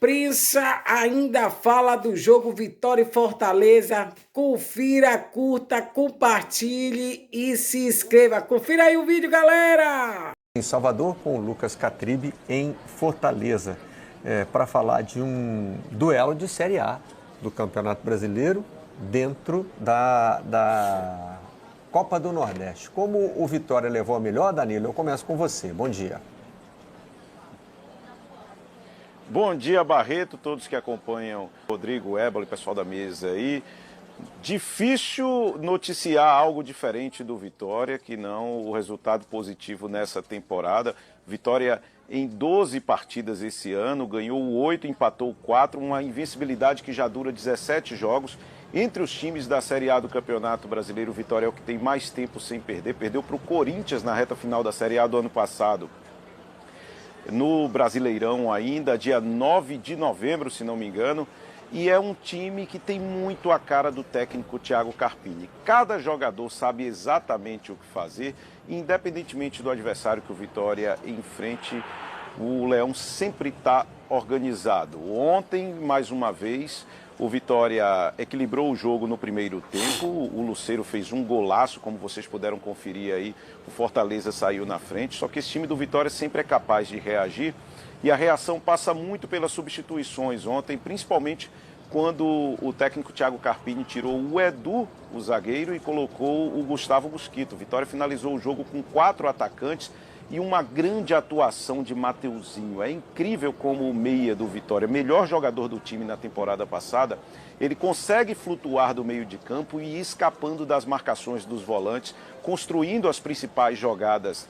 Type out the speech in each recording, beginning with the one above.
imprensa ainda fala do jogo Vitória e Fortaleza. Confira, curta, compartilhe e se inscreva. Confira aí o vídeo, galera! Em Salvador, com o Lucas Catribe em Fortaleza, para falar de um duelo de Série A do Campeonato Brasileiro dentro da Copa do Nordeste. Como o Vitória levou a melhor, Danilo, eu começo com você. Bom dia. Bom dia, Barreto, todos que acompanham, Rodrigo, Ébolo e pessoal da mesa aí. Difícil noticiar algo diferente do Vitória, que não o resultado positivo nessa temporada. Vitória em 12 partidas esse ano, ganhou 8, empatou 4, uma invencibilidade que já dura 17 jogos. Entre os times da Série A do Campeonato Brasileiro, o Vitória é o que tem mais tempo sem perder. Perdeu para o Corinthians na reta final da Série A do ano passado, no Brasileirão ainda, dia 9 de novembro, se não me engano, e é um time que tem muito a cara do técnico Thiago Carpini. Cada jogador sabe exatamente o que fazer, independentemente do adversário que o Vitória enfrente, o Leão sempre está organizado. Ontem, mais uma vez, o Vitória equilibrou o jogo no primeiro tempo, o Lucero fez um golaço, como vocês puderam conferir aí, o Fortaleza saiu na frente, só que esse time do Vitória sempre é capaz de reagir e a reação passa muito pelas substituições ontem, principalmente quando o técnico Thiago Carpini tirou o Edu, o zagueiro, e colocou o Gustavo Mosquito. O Vitória finalizou o jogo com 4 atacantes e uma grande atuação de Mateuzinho. É incrível como o meia do Vitória, melhor jogador do time na temporada passada, ele consegue flutuar do meio de campo e ir escapando das marcações dos volantes, construindo as principais jogadas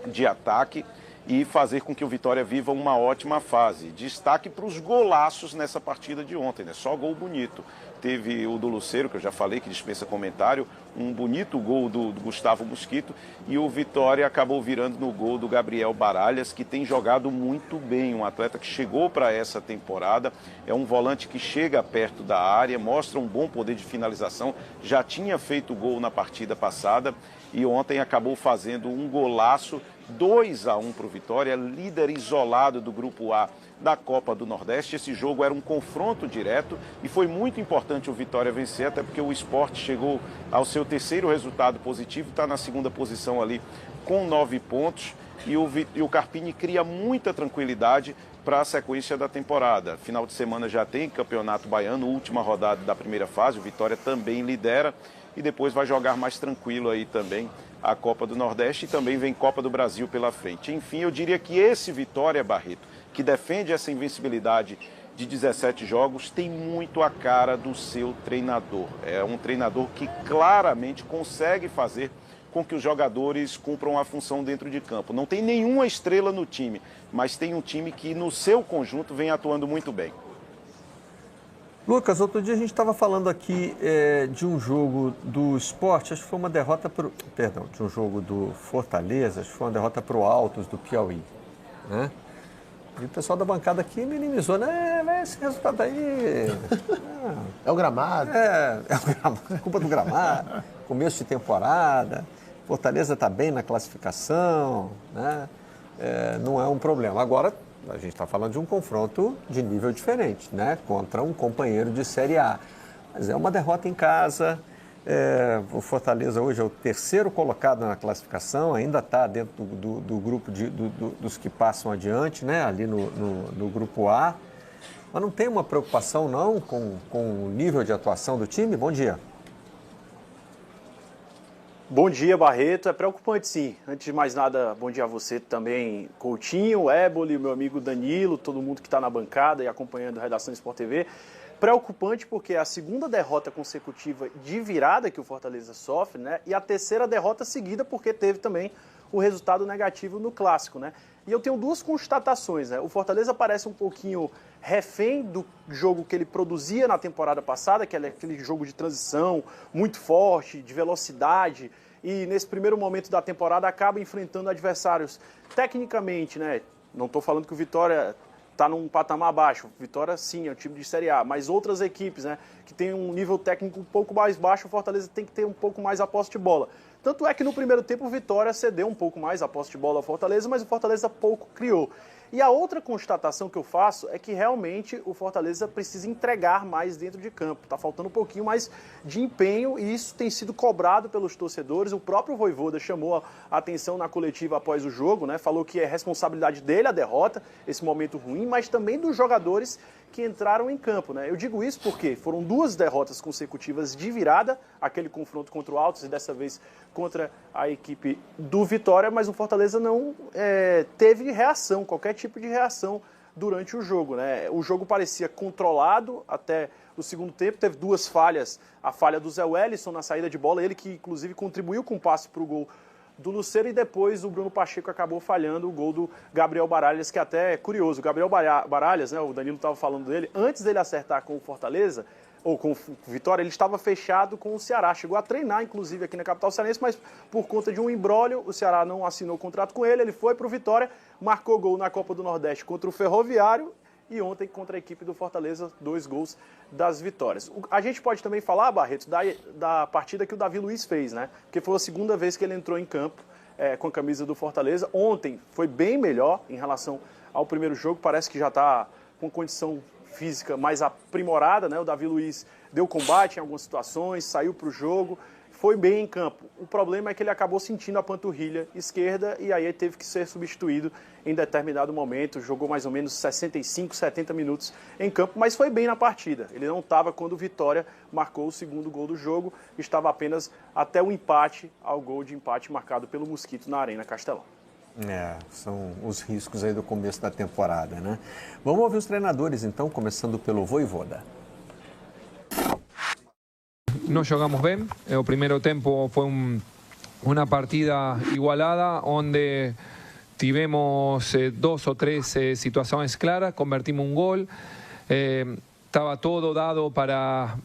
de ataque e fazer com que o Vitória viva uma ótima fase. Destaque para os golaços nessa partida de ontem, né? Só gol bonito. Teve o do Lucero, que eu já falei, que dispensa comentário, um bonito gol do Gustavo Mosquito, e o Vitória acabou virando no gol do Gabriel Baralhas, que tem jogado muito bem, um atleta que chegou para essa temporada, é um volante que chega perto da área, mostra um bom poder de finalização, já tinha feito gol na partida passada, e ontem acabou fazendo um golaço, 2-1 para o Vitória, líder isolado do Grupo A da Copa do Nordeste. Esse jogo era um confronto direto e foi muito importante o Vitória vencer, até porque o Sport chegou ao seu terceiro resultado positivo, está na segunda posição ali com 9 pontos e o Carpini cria muita tranquilidade para a sequência da temporada. Final de semana já tem Campeonato Baiano, última rodada da primeira fase, o Vitória também lidera e depois vai jogar mais tranquilo aí também a Copa do Nordeste e também vem Copa do Brasil pela frente. Enfim, eu diria que esse Vitória, Barreto, que defende essa invencibilidade de 17 jogos, tem muito a cara do seu treinador. É um treinador que claramente consegue fazer com que os jogadores cumpram a função dentro de campo. Não tem nenhuma estrela no time, mas tem um time que no seu conjunto vem atuando muito bem. Lucas, outro dia a gente estava falando aqui de um jogo do Sport, acho que foi uma derrota de um jogo do Fortaleza, acho que foi uma derrota para o Altos do Piauí, né? E o pessoal da bancada aqui minimizou, né? Esse resultado aí... É o gramado. É o gramado, culpa do gramado, começo de temporada, Fortaleza está bem na classificação, né? Não é um problema. Agora, a gente está falando de um confronto de nível diferente, né? Contra um companheiro de Série A. Mas é uma derrota em casa. O Fortaleza hoje é o terceiro colocado na classificação, ainda está dentro do grupo dos que passam adiante, né? Ali no grupo A. Mas não tem uma preocupação, não, com o nível de atuação do time? Bom dia. Bom dia, Barreto. É preocupante, sim. Antes de mais nada, bom dia a você também, Coutinho, Éboli, meu amigo Danilo, todo mundo que está na bancada e acompanhando a Redação Sport TV. Preocupante porque é a segunda derrota consecutiva de virada que o Fortaleza sofre, né? E a terceira derrota seguida porque teve também o resultado negativo no Clássico, né? E eu tenho duas constatações, né? O Fortaleza parece um pouquinho refém do jogo que ele produzia na temporada passada, que é aquele jogo de transição muito forte, de velocidade, e nesse primeiro momento da temporada acaba enfrentando adversários tecnicamente, né? Não estou falando que o Vitória está num patamar abaixo. Vitória, sim, é um time de Série A, mas outras equipes, né, que tem um nível técnico um pouco mais baixo, o Fortaleza tem que ter um pouco mais a posse de bola. Tanto é que no primeiro tempo o Vitória cedeu um pouco mais a posse de bola ao Fortaleza, mas o Fortaleza pouco criou. E a outra constatação que eu faço é que realmente o Fortaleza precisa entregar mais dentro de campo. Está faltando um pouquinho mais de empenho e isso tem sido cobrado pelos torcedores. O próprio Vojvoda chamou a atenção na coletiva após o jogo, né? Falou que é responsabilidade dele a derrota, esse momento ruim, mas também dos jogadores que entraram em campo, né? Eu digo isso porque foram 2 derrotas consecutivas de virada, aquele confronto contra o Altos e dessa vez contra a equipe do Vitória, mas o Fortaleza não teve reação, qualquer tipo de reação durante o jogo, né? O jogo parecia controlado até o segundo tempo, teve 2 falhas, a falha do Zé Wellison na saída de bola, ele que inclusive contribuiu com o passe para o gol do Lucero, e depois o Bruno Pacheco acabou falhando o gol do Gabriel Baralhas, que até é curioso. O Gabriel Baralhas, né, o Danilo estava falando dele, antes dele acertar com o Fortaleza, ou com o Vitória, ele estava fechado com o Ceará. Chegou a treinar, inclusive, aqui na capital cearense, mas por conta de um imbróglio, o Ceará não assinou o contrato com ele, ele foi para o Vitória, marcou gol na Copa do Nordeste contra o Ferroviário, e ontem contra a equipe do Fortaleza, 2 gols das vitórias. A gente pode também falar, Barreto, da partida que o Davi Luiz fez, né? Porque foi a segunda vez que ele entrou em campo com a camisa do Fortaleza. Ontem foi bem melhor em relação ao primeiro jogo, parece que já está com condição física mais aprimorada, né? O Davi Luiz deu combate em algumas situações, saiu para o jogo, foi bem em campo. O problema é que ele acabou sentindo a panturrilha esquerda e aí ele teve que ser substituído em determinado momento. Jogou mais ou menos 65, 70 minutos em campo, mas foi bem na partida. Ele não estava quando o Vitória marcou o segundo gol do jogo, estava apenas até o empate, ao gol de empate marcado pelo Mosquito na Arena Castelão. São os riscos aí do começo da temporada, né? Vamos ouvir os treinadores então, começando pelo Vojvoda. No jogamos bien, el primer tiempo fue una partida igualada donde tivemos 2 o 3 situaciones claras, convertimos un gol, estaba todo dado para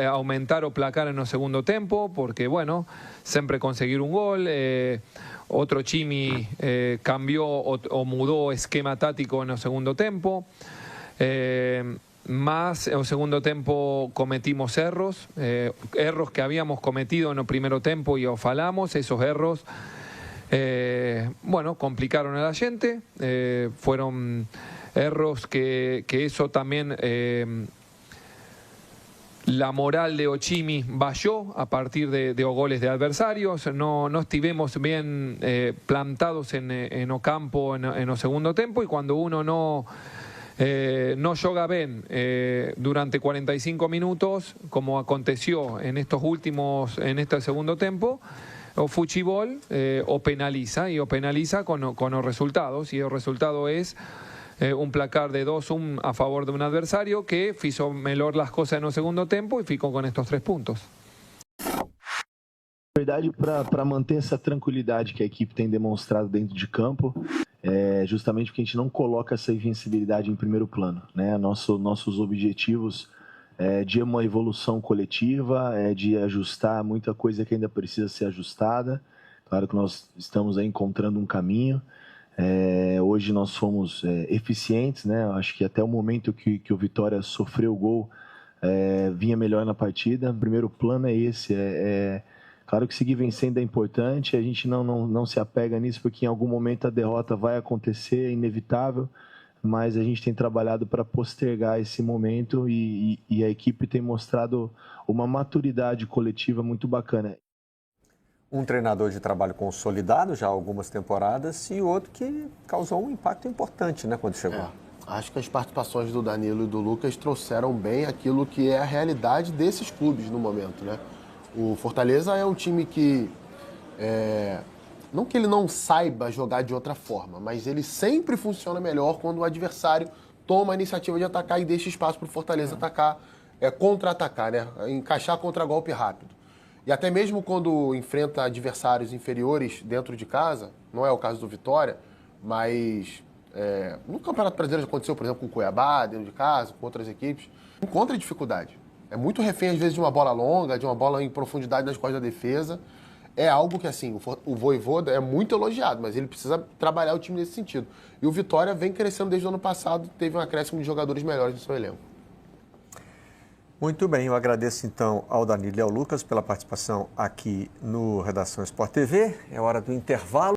aumentar o placar en el segundo tiempo, porque bueno, siempre conseguir un gol, otro Chimi cambió o mudó esquema táctico en el segundo tiempo, más en el segundo tiempo cometimos erros que habíamos cometido en el primer tiempo y falamos, esos erros bueno, complicaron a la gente, fueron erros que eso también la moral de Ochimi bajó a partir de goles de adversarios, no estivemos bien plantados en o campo en el segundo tiempo, y cuando uno no juega bien durante 45 minutos, como aconteció en este segundo tiempo, o fuchibol o penaliza con los resultados, y el resultado es un placar de 2-1 a favor de un adversario que hizo melhor las cosas en el segundo tiempo y ficou con estos 3 puntos. Na verdade, para manter essa tranquilidade que a equipe tem demonstrado dentro de campo, justamente porque a gente não coloca essa invencibilidade em primeiro plano, né? Nossos objetivos de uma evolução coletiva, de ajustar muita coisa que ainda precisa ser ajustada. Claro que nós estamos aí encontrando um caminho. Hoje nós fomos eficientes, né? Acho que até o momento que o Vitória sofreu o gol, vinha melhor na partida. O primeiro plano é esse, claro que seguir vencendo é importante, a gente não se apega nisso, porque em algum momento a derrota vai acontecer, é inevitável, mas a gente tem trabalhado para postergar esse momento e a equipe tem mostrado uma maturidade coletiva muito bacana. Um treinador de trabalho consolidado já há algumas temporadas e outro que causou um impacto importante, né, quando chegou. Acho que as participações do Danilo e do Lucas trouxeram bem aquilo que é a realidade desses clubes no momento, né? O Fortaleza é um time que, não que ele não saiba jogar de outra forma, mas ele sempre funciona melhor quando o adversário toma a iniciativa de atacar e deixa espaço para o Fortaleza atacar, contra-atacar, né? Encaixar contra-golpe rápido. E até mesmo quando enfrenta adversários inferiores dentro de casa, não é o caso do Vitória, mas no Campeonato Brasileiro já aconteceu, por exemplo, com o Cuiabá, dentro de casa, com outras equipes, encontra dificuldade. É muito refém, às vezes, de uma bola longa, de uma bola em profundidade nas costas da defesa. É algo que, assim, o Vojvoda é muito elogiado, mas ele precisa trabalhar o time nesse sentido. E o Vitória vem crescendo desde o ano passado, teve um acréscimo de jogadores melhores no seu elenco. Muito bem, eu agradeço então ao Danilo e ao Lucas pela participação aqui no Redação Sport TV. É hora do intervalo.